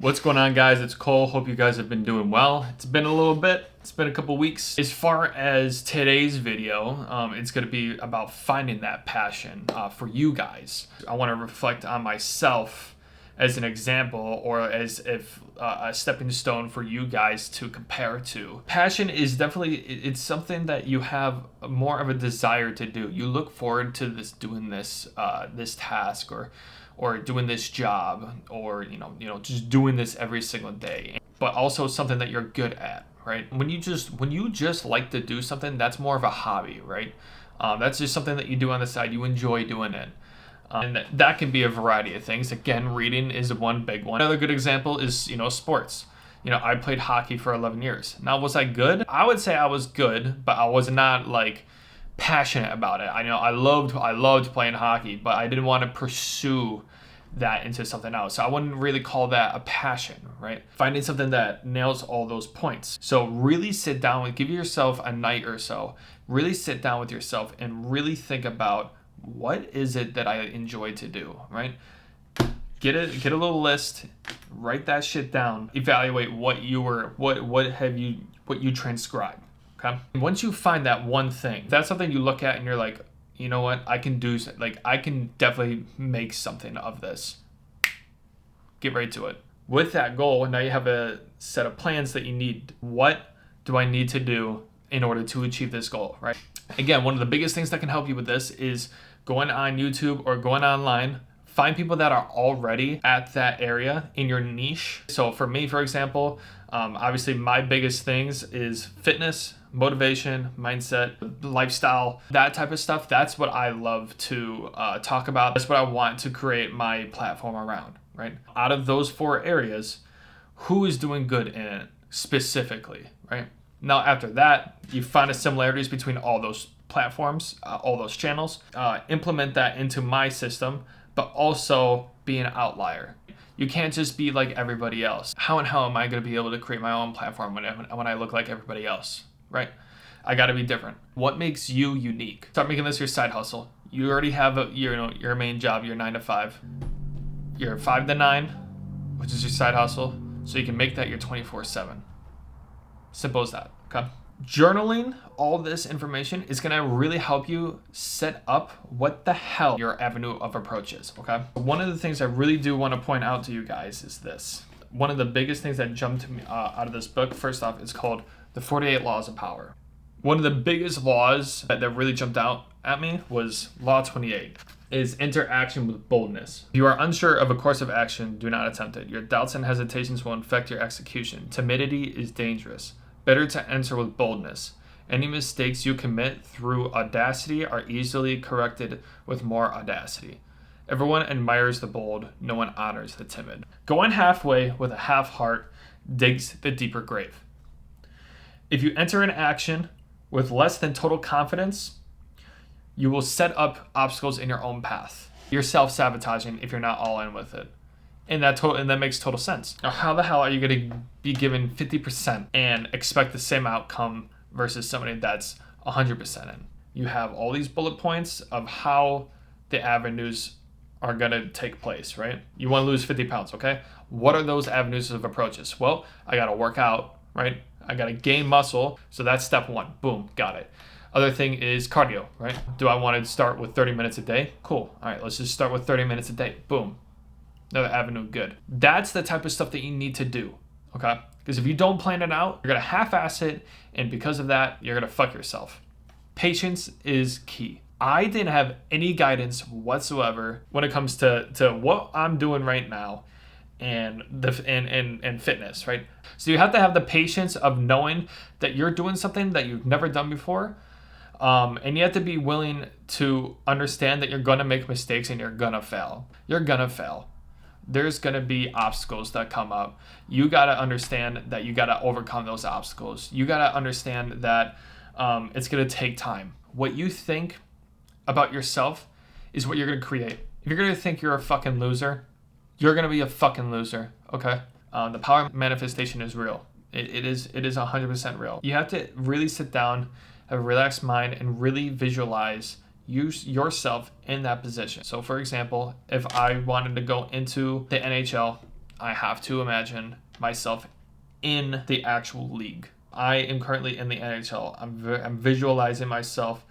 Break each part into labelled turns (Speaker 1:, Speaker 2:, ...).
Speaker 1: What's going on, guys? It's Cole. Hope you guys have been doing well. It's been a little bit. It's been a couple weeks. As far as today's video, it's going to be about finding that passion for you guys. I want to reflect on myself as an example, or as if a stepping stone for you guys to compare to. Passion is definitely, it's something that you have more of a desire to do. You look forward to doing this task, or doing this job, or you know just doing this every single day, but also something that you're good at, right? When you just like to do something, that's more of a hobby, right? That's just something that you do on the side. You enjoy doing it. And that can be a variety of things. Again, reading is one big one. Another good example is, sports. I played hockey for 11 years. Now, was I good? I would say I was good, but I was not like passionate about it. I loved playing hockey, but I didn't want to pursue that into something else. So I wouldn't really call that a passion, right? Finding something that nails all those points. So really sit down give yourself a night or so. Really sit down with yourself and really think about, what is it that I enjoy to do, right? Get a little list, write that shit down, evaluate what you transcribe. Okay. Once you find that one thing, that's something you look at and you're like, you know what, I can definitely make something of this. Get right to it. With that goal, now you have a set of plans that you need. What do I need to do in order to achieve this goal, right? Again, one of the biggest things that can help you with this is going on YouTube or going online. Find people that are already at that area in your niche. So for me, for example, obviously my biggest things is fitness, motivation, mindset, lifestyle, that type of stuff. That's what I love to talk about. That's what I want to create my platform around, right? Out of those 4 areas, who is doing good in it specifically, right? Now, after that, you find the similarities between all those platforms, all those channels, implement that into my system, but also be an outlier. You can't just be like everybody else. How am I going to be able to create my own platform when I look like everybody else, right? I got to be different. What makes you unique? Start making this your side hustle. You already have your main job, your 9 to 5, your 5 to 9, which is your side hustle. So you can make that your 24/7. Simple as that, okay? Journaling all this information is gonna really help you set up what the hell your avenue of approach is, okay? One of the things I really do want to point out to you guys is this. One of the biggest things that jumped to me out of this book, first off, is called The 48 Laws of Power. One of the biggest laws that really jumped out at me was Law 28. Is enter action with boldness. If you are unsure of a course of action, do not attempt it. Your doubts and hesitations will infect your execution. Timidity is dangerous. Better to enter with boldness. Any mistakes you commit through audacity are easily corrected with more audacity. Everyone admires the bold, no one honors the timid. Going halfway with a half heart digs the deeper grave. If you enter an action with less than total confidence, you will set up obstacles in your own path. You're self-sabotaging if you're not all in with it. And that makes total sense. Now, how the hell are you going to be given 50% and expect the same outcome versus somebody that's 100% in? You have all these bullet points of how the avenues are going to take place, right? You want to lose 50 pounds, okay? What are those avenues of approaches? Well, I got to work out, right? I got to gain muscle. So that's step 1. Boom, got it. Other thing is cardio, right? Do I want to start with 30 minutes a day? Cool. All right, let's just start with 30 minutes a day. Boom. Another avenue, good. That's the type of stuff that you need to do, okay? Because if you don't plan it out, you're going to half-ass it, and because of that, you're going to fuck yourself. Patience is key. I didn't have any guidance whatsoever when it comes to what I'm doing right now and fitness, right? So you have to have the patience of knowing that you're doing something that you've never done before, and you have to be willing to understand that you're going to make mistakes and you're going to fail. You're going to fail. There's going to be obstacles that come up. You got to understand that you got to overcome those obstacles. You got to understand that it's going to take time. What you think about yourself is what you're going to create. If you're going to think you're a fucking loser, you're going to be a fucking loser, okay? The power of manifestation is real. It is 100% real. You have to really sit down, have a relaxed mind, and really visualize yourself in that position. So for example, if I wanted to go into the NHL, I have to imagine myself in the actual league. I am currently in the NHL. I'm visualizing myself,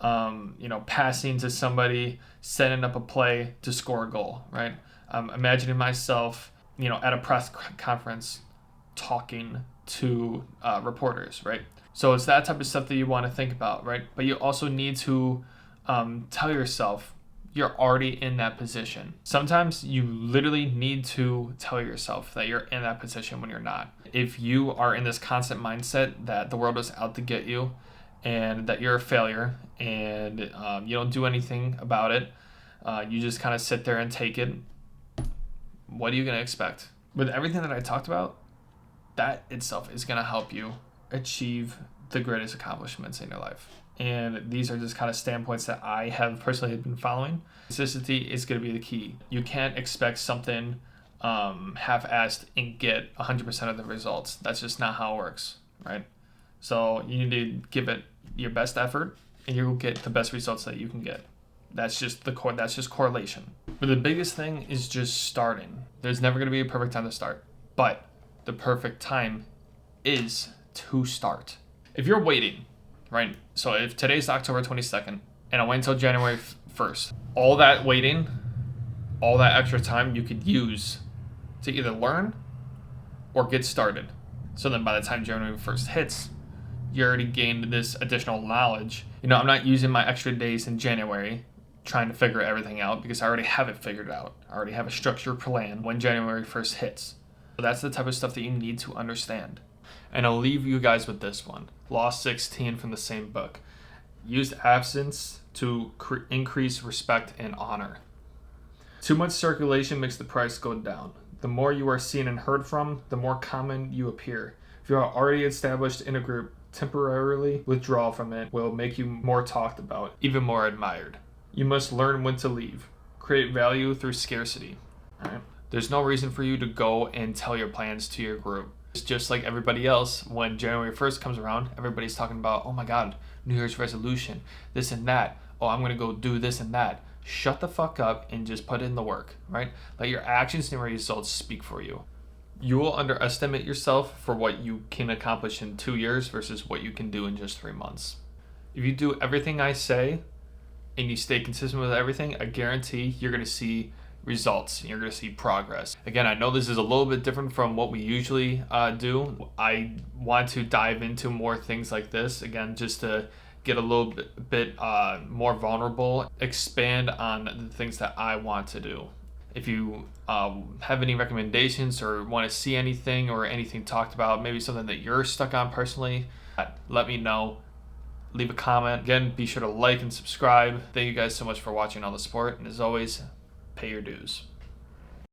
Speaker 1: passing to somebody, setting up a play to score a goal, right? I'm imagining myself, at a press conference talking to reporters, right? So it's that type of stuff that you want to think about, right? But you also need to tell yourself you're already in that position. Sometimes you literally need to tell yourself that you're in that position when you're not. If you are in this constant mindset that the world is out to get you and that you're a failure and you don't do anything about it, you just kind of sit there and take it, what are you going to expect? With everything that I talked about, that itself is going to help you achieve the greatest accomplishments in your life. And these are just kind of standpoints that I have personally been following. Consistency is going to be the key. You can't expect something half-assed and get 100% of the results. That's just not how it works, right? So you need to give it your best effort, and you'll get the best results that you can get. That's just that's just correlation. But the biggest thing is just starting. There's never going to be a perfect time to start, but the perfect time is to start. If you're waiting, right? So if today's October 22nd and I wait until January 1st, all that waiting, all that extra time you could use to either learn or get started. So then by the time January 1st hits, you already gained this additional knowledge. I'm not using my extra days in January trying to figure everything out because I already have it figured out. I already have a structured plan when January 1st hits. So that's the type of stuff that you need to understand. And I'll leave you guys with this one. Law 16 from the same book. Use absence to increase respect and honor. Too much circulation makes the price go down. The more you are seen and heard from, the more common you appear. If you are already established in a group, temporarily withdrawal from it will make you more talked about, even more admired. You must learn when to leave. Create value through scarcity. All right? There's no reason for you to go and tell your plans to your group. It's just like everybody else, when January 1st comes around, everybody's talking about, oh my God, New Year's resolution, this and that. Oh, I'm going to go do this and that. Shut the fuck up and just put in the work, right? Let your actions and results speak for you. You will underestimate yourself for what you can accomplish in 2 years versus what you can do in just 3 months. If you do everything I say and you stay consistent with everything, I guarantee you're going to see results. You're going to see progress. Again, I know this is a little bit different from what we usually do. I want to dive into more things like this, again, just to get a little bit more vulnerable, expand on the things that I want to do. If you have any recommendations or want to see anything or anything talked about, maybe something that you're stuck on personally, let me know. Leave a comment. Again, be sure to like and subscribe. Thank you guys so much for watching all the support. And as always, pay your dues.